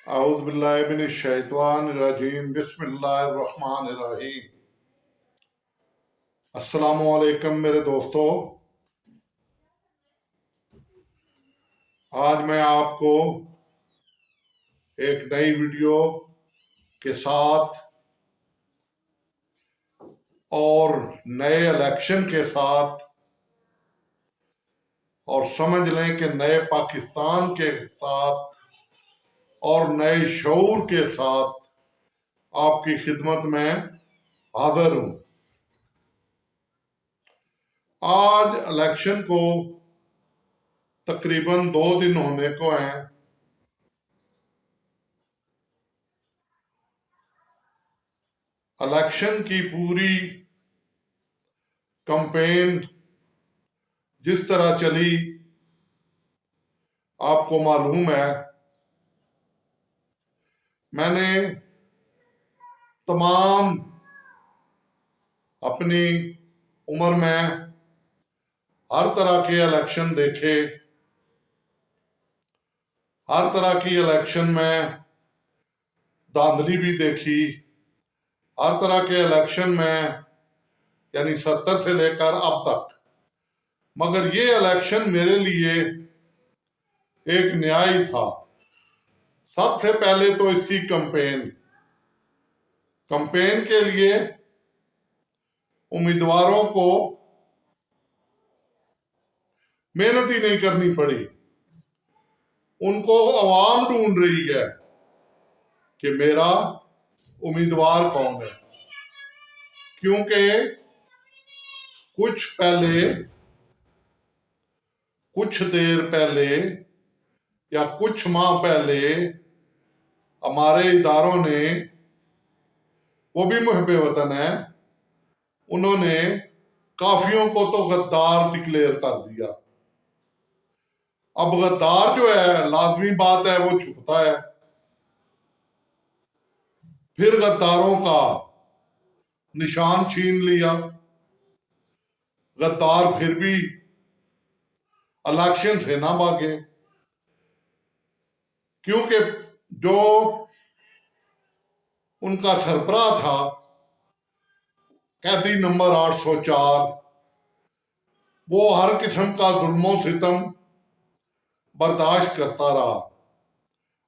اعوذ باللہ من الشیطان الرجیم بسم اللہ الرحمن الرحیم۔ السلام علیکم میرے دوستو، آج میں آپ کو ایک نئی ویڈیو کے ساتھ اور نئے الیکشن کے ساتھ اور سمجھ لیں کہ نئے پاکستان کے ساتھ اور نئے شعور کے ساتھ آپ کی خدمت میں حاضر ہوں۔ آج الیکشن کو تقریباً 2 دن ہونے کو ہیں۔ الیکشن کی پوری کمپین جس طرح چلی آپ کو معلوم ہے۔ میں نے تمام اپنی عمر میں ہر طرح کے الیکشن دیکھے، ہر طرح کی الیکشن میں دھاندلی بھی دیکھی، ہر طرح کے الیکشن میں یعنی 70 سے لے کر اب تک، مگر یہ الیکشن میرے لیے ایک نیا ہی تھا۔ سب سے پہلے تو اس کی کمپین کے لیے امیدواروں کو محنت ہی نہیں کرنی پڑی، ان کو عوام ڈھونڈ رہی ہے کہ میرا امیدوار کون ہے، کیونکہ کچھ دیر پہلے یا کچھ ماہ پہلے ہمارے اداروں نے، وہ بھی محب وطن ہیں، انہوں نے کافیوں کو تو غدار ڈکلیئر کر دیا۔ اب غدار جو ہے، لازمی بات ہے وہ چھپتا ہے، پھر غداروں کا نشان چھین لیا۔ غدار پھر بھی الیکشن سے نہ بھاگے، کیونکہ جو ان کا سربراہ تھا، قیدی نمبر 804، وہ ہر قسم کا ظلم و ستم برداشت کرتا رہا،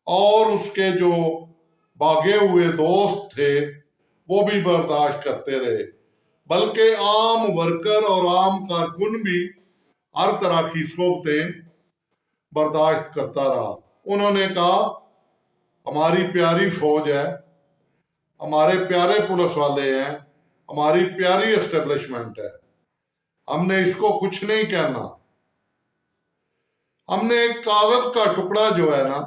اور اس کے جو بھاگے ہوئے دوست تھے وہ بھی برداشت کرتے رہے، بلکہ عام ورکر اور عام کارکن بھی ہر طرح کی صحبتیں برداشت کرتا رہا۔ انہوں نے کہا ہماری پیاری فوج ہے، ہمارے پیارے پولیس والے ہیں، ہماری پیاری اسٹیبلشمنٹ ہے، ہم نے اس کو کچھ نہیں کہنا، ہم نے ایک کاغذ کا ٹکڑا جو ہے نا،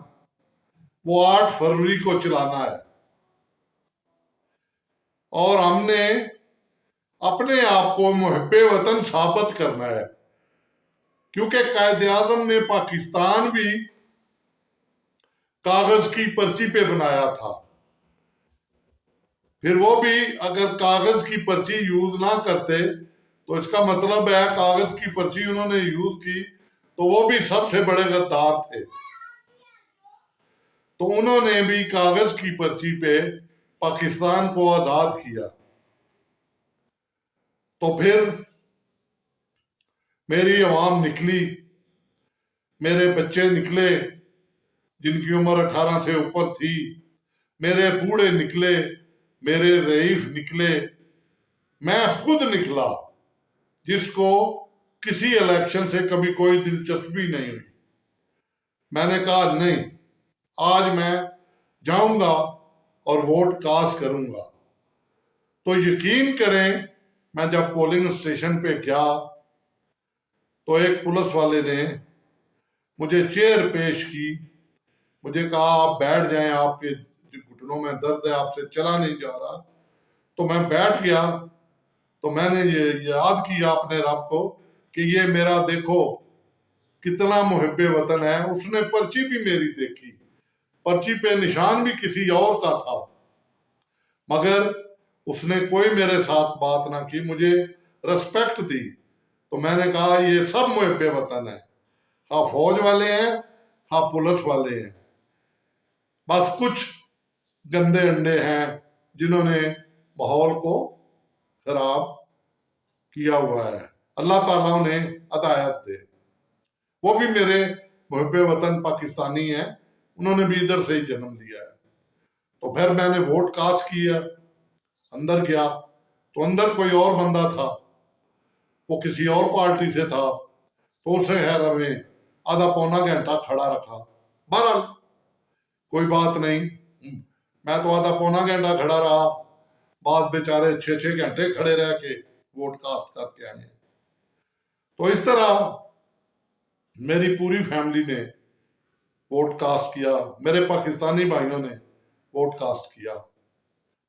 وہ 8 فروری کو چلانا ہے، اور ہم نے اپنے آپ کو محب وطن ثابت کرنا ہے، کیونکہ قائد اعظم نے پاکستان بھی کاغذ کی پرچی پہ بنایا تھا۔ پھر وہ بھی اگر کاغذ کی پرچی یوز نہ کرتے تو اس کا مطلب ہے کاغذ کی پرچی انہوں نے یوز کی تو وہ بھی سب سے بڑے غدار تھے۔ تو انہوں نے بھی کاغذ کی پرچی پہ پاکستان کو آزاد کیا۔ تو پھر میری عوام نکلی، میرے بچے نکلے جن کی عمر 18 سے اوپر تھی، میرے بوڑھے نکلے، میرے ضعیف نکلے، میں خود نکلا جس کو کسی الیکشن سے کبھی کوئی دلچسپی نہیں ہوئی۔ میں نے کہا نہیں، آج میں جاؤں گا اور ووٹ کاسٹ کروں گا۔ تو یقین کریں، میں جب پولنگ اسٹیشن پہ گیا تو ایک پولیس والے نے مجھے چیئر پیش کی، مجھے کہا آپ بیٹھ جائیں، آپ کے گھٹنوں میں درد ہے، آپ سے چلا نہیں جا رہا۔ تو میں بیٹھ گیا، تو میں نے یہ یاد کیا اپنے رب کو کہ یہ میرا دیکھو کتنا محب وطن ہے، اس نے پرچی بھی میری دیکھی، پرچی پہ نشان بھی کسی اور کا تھا، مگر اس نے کوئی میرے ساتھ بات نہ کی، مجھے رسپیکٹ دی۔ تو میں نے کہا یہ سب محب وطن ہیں، ہاں فوج والے ہیں، ہاں پولیس والے ہیں، بس کچھ گندے انڈے ہیں جنہوں نے ماحول کو خراب کیا ہوا ہے. اللہ تعالیٰ انہیں ہدایت دے. وہ بھی میرے محب وطن پاکستانی ہیں، انہوں نے بھی ادھر سے ہی جنم لیا ہے. تو پھر میں نے ووٹ کاسٹ کیا، اندر گیا تو اندر کوئی اور بندہ تھا، وہ کسی اور پارٹی سے تھا، تو اسے خیر ہمیں آدھا پونا گھنٹہ کھڑا رکھا. بہرحال کوئی بات نہیں، میں تو آدھا پونا گھنٹہ کھڑا رہا، بعض بیچارے 6 گھنٹے کھڑے رہ کے ووٹ کاسٹ کر کے آئے. تو اس طرح میری پوری فیملی نے ووٹ کاسٹ کیا، میرے پاکستانی بھائیوں نے ووٹ کاسٹ کیا.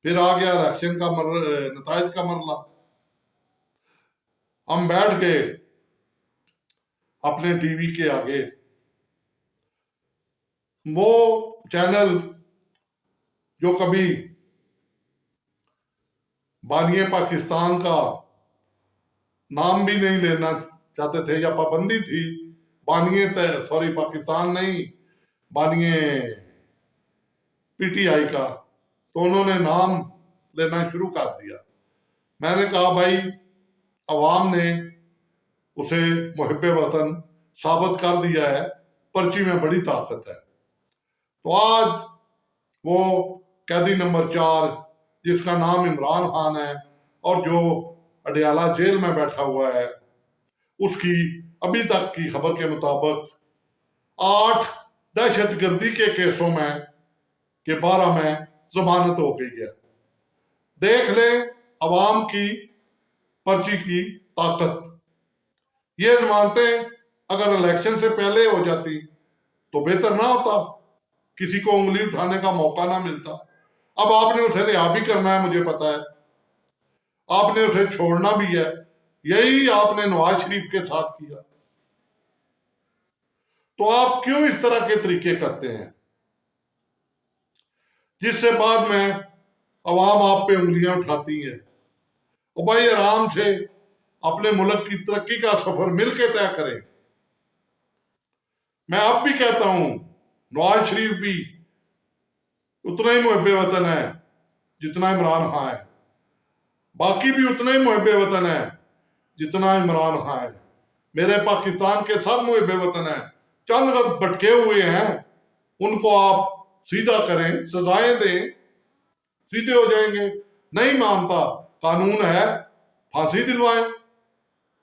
پھر آ گیا الیکشن کا نتائج کا مرحلہ. ہم بیٹھ کے اپنے ٹی وی کے آگے، وہ چینل جو کبھی بانی پاکستان کا نام بھی نہیں لینا چاہتے تھے، یا پابندی تھی پاکستان نہیں، بانی پی ٹی آئی کا، تو انہوں نے نام لینا شروع کر دیا. میں نے کہا بھائی عوام نے اسے محب وطن ثابت کر دیا ہے، پرچی میں بڑی طاقت ہے. تو آج وہ قیدی نمبر 4 جس کا نام عمران خان ہے اور جو اڈیالہ جیل میں بیٹھا ہوا ہے، اس کی ابھی تک کی خبر کے مطابق 8 دہشت گردی کے کیسوں میں کہ 12 میں ضمانت ہو گئی ہے. دیکھ لیں عوام کی پرچی کی طاقت. یہ ضمانتیں اگر الیکشن سے پہلے ہو جاتی تو بہتر نہ ہوتا، کسی کو انگلی اٹھانے کا موقع نہ ملتا. اب آپ نے اسے رہا بھی کرنا ہے، مجھے پتا ہے، آپ نے اسے چھوڑنا بھی ہے. یہی آپ نے نواز شریف کے ساتھ کیا. تو آپ کیوں اس طرح کے طریقے کرتے ہیں جس سے بعد میں عوام آپ پہ انگلیاں اٹھاتی ہیں؟ اور بھائی آرام سے اپنے ملک کی ترقی کا سفر مل کے طے کریں. میں اب بھی کہتا ہوں نواز شریف بھی اتنا ہی محب وطن ہے جتنا عمران خان ہے، باقی بھی اتنا ہی محب وطن ہے جتنا عمران خان ہے. میرے پاکستان کے سب محب وطن ہیں. چند بٹکے ہوئے ہیں، ان کو آپ سیدھا کریں، سزائیں دیں، سیدھے ہو جائیں گے. نہیں مانتا، قانون ہے، پھانسی دلوائیں،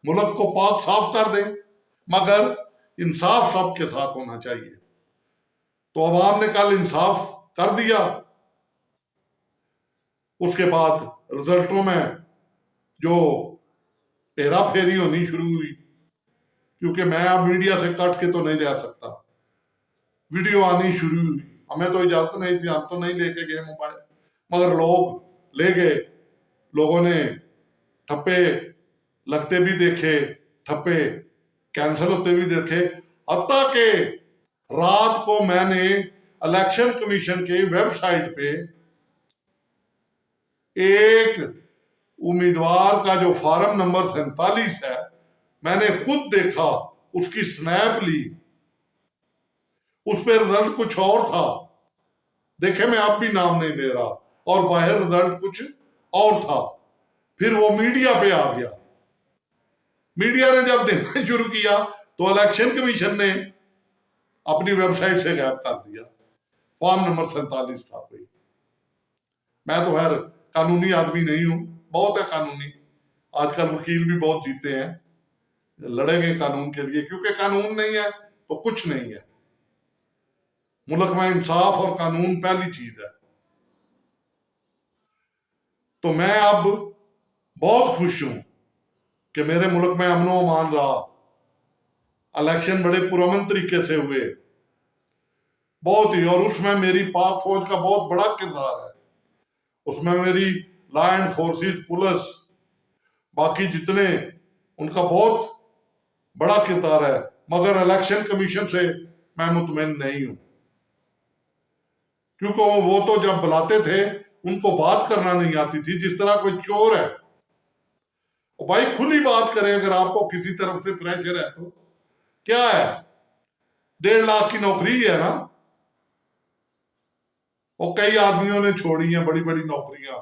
ملک کو پاک صاف کر دیں، مگر انصاف سب کے ساتھ ہونا چاہیے. تو عوام نے کل انصاف کر دیا. اس کے بعد رزلٹوں میں جو ہیرا پھیری ہونی شروع ہوئی، کیونکہ میں اب میڈیا سے کٹ کے تو نہیں جا سکتا، ویڈیو آنی شروع ہوئی. ہمیں تو اجازت نہیں تھی، ہم تو نہیں لے کے گئے موبائل، مگر لوگ لے گئے. لوگوں نے ٹھپے لگتے بھی دیکھے، ٹھپے کینسل ہوتے بھی دیکھے. حتیٰ کہ رات کو میں نے الیکشن کمیشن کے ویب سائٹ پہ ایک امیدوار کا جو فارم نمبر 47 ہے، میں نے خود دیکھا، اس کی سنیپ لی، اس پہ رزلٹ کچھ اور تھا. دیکھیں میں اب بھی نام نہیں لے رہا، اور باہر رزلٹ کچھ اور تھا. پھر وہ میڈیا پہ آ گیا. میڈیا نے جب دیکھنا شروع کیا تو الیکشن کمیشن نے اپنی ویب سائٹ سے غائب کر دیا. فارم نمبر 47 تھا کوئی. میں تو خیر قانونی آدمی نہیں ہوں، بہت ہے قانونی، آج کل وکیل بھی بہت جیتے ہیں، لڑیں گے قانون کے لیے، کیونکہ قانون نہیں ہے تو کچھ نہیں ہے. ملک میں انصاف اور قانون پہلی چیز ہے. تو میں اب بہت خوش ہوں کہ میرے ملک میں امن و امان رہا. الیکشن بڑے پرامن طریقے سے ہوئے، بہت ہی، اور اس میں میری پاک فوج کا بہت بڑا کردار ہے. اس میں میری لا اینڈ فورسز، پولیس، باقی جتنے، ان کا بہت بڑا کردار ہے. مگر الیکشن کمیشن سے میں مطمئن نہیں ہوں، کیونکہ وہ تو جب بلاتے تھے ان کو بات کرنا نہیں آتی تھی، جس طرح کوئی چور ہے. بھائی کھلی بات کریں، اگر آپ کو کسی طرف سے پریشر ہے تو کیا ہے، 1.5 لاکھ کی نوکری ہے نا. اور کئی آدمیوں نے چھوڑی ہیں بڑی بڑی نوکریاں،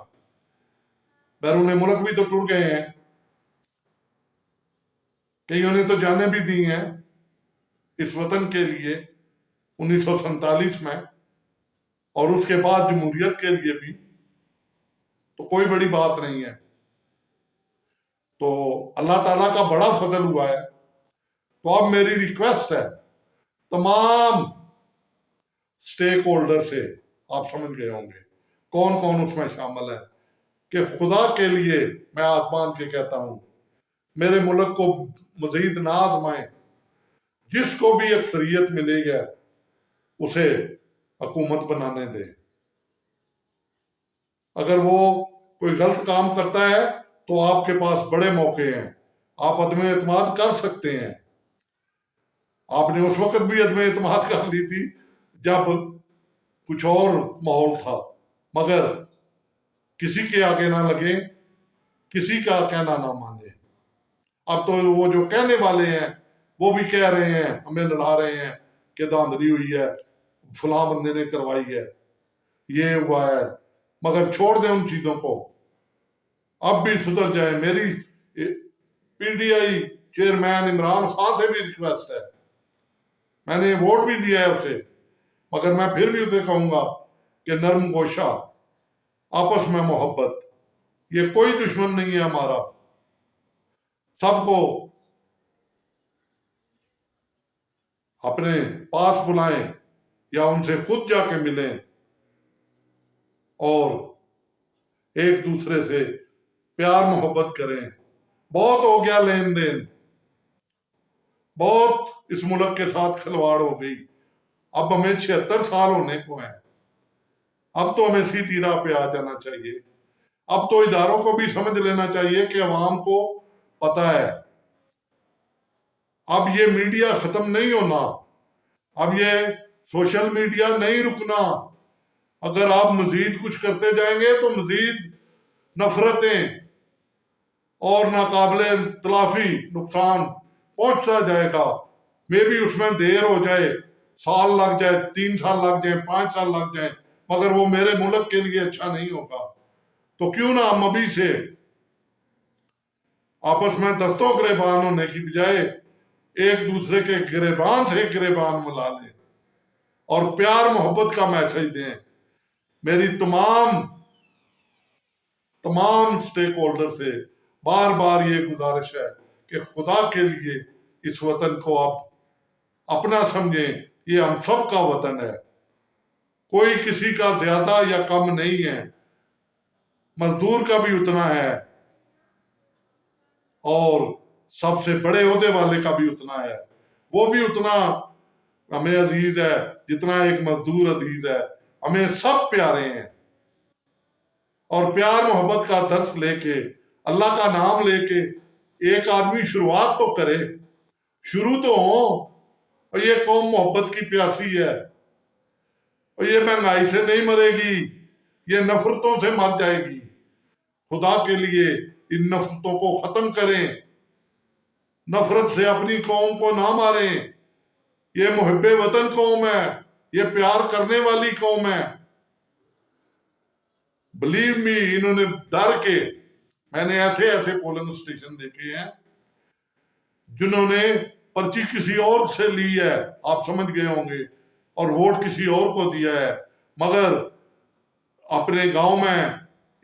بیرون ملک بھی تو ٹر گئے ہیں، کئیوں نے تو جانیں بھی دی ہیں اس وطن کے لیے 1947 میں، اور اس کے بعد جمہوریت کے لیے بھی، تو کوئی بڑی بات نہیں ہے۔ تو اللہ تعالیٰ کا بڑا فضل ہوا ہے۔ تو اب میری ریکویسٹ ہے تمام سٹیک ہولڈر سے، آپ سمجھ گئے ہوں گے کون کون اس میں شامل ہے، کہ خدا کے لیے میں ہاتھ باندھ کے کہتا ہوں میرے ملک کو مزید نہ آزمائیں، جس کو بھی اکثریت ملے گا اسے حکومت بنانے دیں۔ اگر وہ کوئی غلط کام کرتا ہے تو آپ کے پاس بڑے موقع ہیں، آپ عدم اعتماد کر سکتے ہیں۔ آپ نے اس وقت بھی عدم اعتماد کر لی تھی جب کچھ اور ماحول تھا، مگر کسی کے آگے نہ لگے، کسی کا کہنا نہ مانے۔ اب تو وہ جو کہنے والے ہیں وہ بھی کہہ رہے ہیں، ہمیں لڑا رہے ہیں کہ دھاندلی ہوئی ہے، فلاں بندے نے کروائی ہے، یہ ہوا ہے، مگر چھوڑ دیں ان چیزوں کو، اب بھی سدھر جائیں۔ میری P T I chairman Imran Khan سے بھی ریکویسٹ ہے، میں نے ووٹ بھی دیا ہے اسے، مگر میں پھر بھی اسے کہوں گا کہ نرم گوشہ، آپس میں محبت، یہ کوئی دشمن نہیں ہے ہمارا، سب کو اپنے پاس بلائیں یا ان سے خود جا کے ملیں اور ایک دوسرے سے پیار محبت کریں۔ بہت ہو گیا لین دین، بہت اس ملک کے ساتھ کھلواڑ ہو گئی، اب ہمیں 76 سال ہونے کو ہیں، اب تو ہمیں سیدھی راہ پہ آ جانا چاہیے۔ اب تو اداروں کو بھی سمجھ لینا چاہیے کہ عوام کو پتہ ہے، اب یہ میڈیا ختم نہیں ہونا، اب یہ سوشل میڈیا نہیں رکنا۔ اگر آپ مزید کچھ کرتے جائیں گے تو مزید نفرتیں اور ناقابل تلافی نقصان پہنچتا جائے گا۔ میں بھی اس میں دیر ہو جائے، سال لگ جائے، 3 سال لگ جائیں، 5 سال لگ جائیں، مگر وہ میرے ملک کے لیے اچھا نہیں ہوگا۔ تو کیوں نہ ہم ابھی سے آپس میں دستوں گریبان ہونے کی بجائے ایک دوسرے کے گریبان سے گریبان ملا لیں اور پیار محبت کا میسج دیں۔ میری تمام سٹیک ہولڈر سے بار بار یہ گزارش ہے کہ خدا کے لیے اس وطن کو اب اپنا سمجھیں، یہ ہم سب کا وطن ہے، کوئی کسی کا زیادہ یا کم نہیں ہے، مزدور کا بھی اتنا ہے اور سب سے بڑے عہدے والے کا بھی اتنا ہے، وہ بھی اتنا ہمیں عزیز ہے جتنا ایک مزدور عزیز ہے۔ ہمیں سب پیارے ہیں، اور پیار محبت کا درس لے کے، اللہ کا نام لے کے ایک آدمی شروعات تو کرے، شروع تو ہو۔ اور یہ قوم محبت کی پیاسی ہے، اور یہ مہنگائی سے نہیں مرے گی، یہ نفرتوں سے مر جائے گی۔ خدا کے لیے ان نفرتوں کو ختم کریں، نفرت سے اپنی قوم کو نہ ماریں۔ یہ محب وطن قوم ہے، یہ پیار کرنے والی قوم ہے۔ بلیو می، انہوں نے ڈر کے، میں نے ایسے پولنگ اسٹیشن دیکھے ہیں جنہوں نے پرچی کسی اور سے لی ہے، آپ سمجھ گئے ہوں گے، اور ووٹ کسی اور کو دیا ہے، مگر اپنے گاؤں میں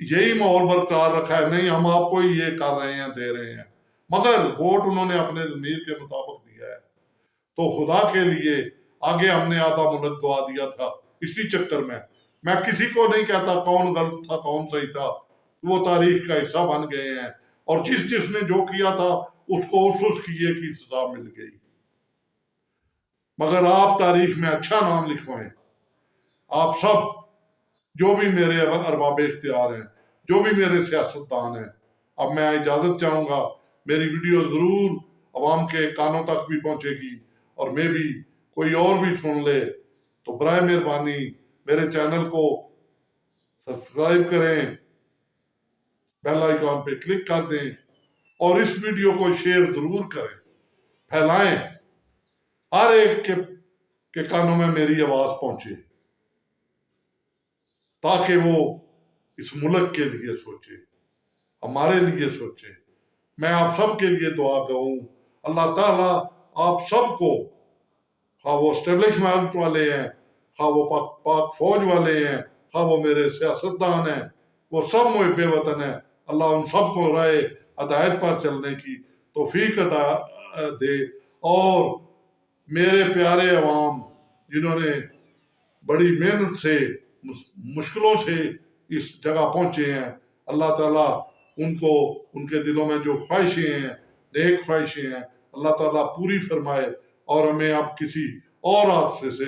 یہی ماحول برقرار رکھا ہے، نہیں ہم آپ کو یہ کر رہے ہیں، دے رہے ہیں، مگر ووٹ انہوں نے اپنے ضمیر کے مطابق دیا ہے۔ تو خدا کے لیے آگے ہم نے آدھا ملک گوا دیا تھا اسی چکر میں کسی کو نہیں کہتا کون غلط تھا کون صحیح تھا، وہ تاریخ کا حصہ بن گئے ہیں، اور جس نے جو کیا تھا اس کو اس کیے کی سزا مل گئی۔ مگر آپ تاریخ میں اچھا نام لکھوائیں، آپ سب جو بھی میرے ارباب اختیار ہیں، جو بھی میرے سیاستدان ہیں۔ اب میں اجازت چاہوں گا، میری ویڈیو ضرور عوام کے کانوں تک بھی پہنچے گی، اور میں بھی کوئی اور بھی سن لے تو برائے مہربانی میرے چینل کو سبسکرائب کریں، بیل آئیکن پہ کلک کر دیں، اور اس ویڈیو کو شیئر ضرور کریں، پھیلائیں، ہر ایک کے کانوں میں میری آواز پہنچے۔ تاکہ وہ اس ملک کے لیے سوچے، ہمارے لیے سوچے۔ میں آپ سب کے لیے دعا کروں، اللہ تعالیٰ آپ سب کو، ہاں وہ اسٹیبلشمنٹ والے ہیں، ہاں وہ پاک فوج والے ہیں، ہاں وہ میرے سیاستدان ہیں، وہ سب محب وطن ہیں، اللہ ان سب کو رائے ہدایت پر چلنے کی توفیق عطا دے۔ اور میرے پیارے عوام جنہوں نے بڑی محنت سے مشکلوں سے اس جگہ پہنچے ہیں، اللہ تعالیٰ ان کو ان کے دلوں میں جو خواہشیں ہیں، نیک خواہشیں ہیں، اللہ تعالیٰ پوری فرمائے اور ہمیں اب کسی اور حادثے سے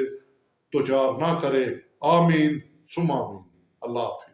دوچار نہ کرے۔ آمین ثم آمین۔ اللہ حافظ۔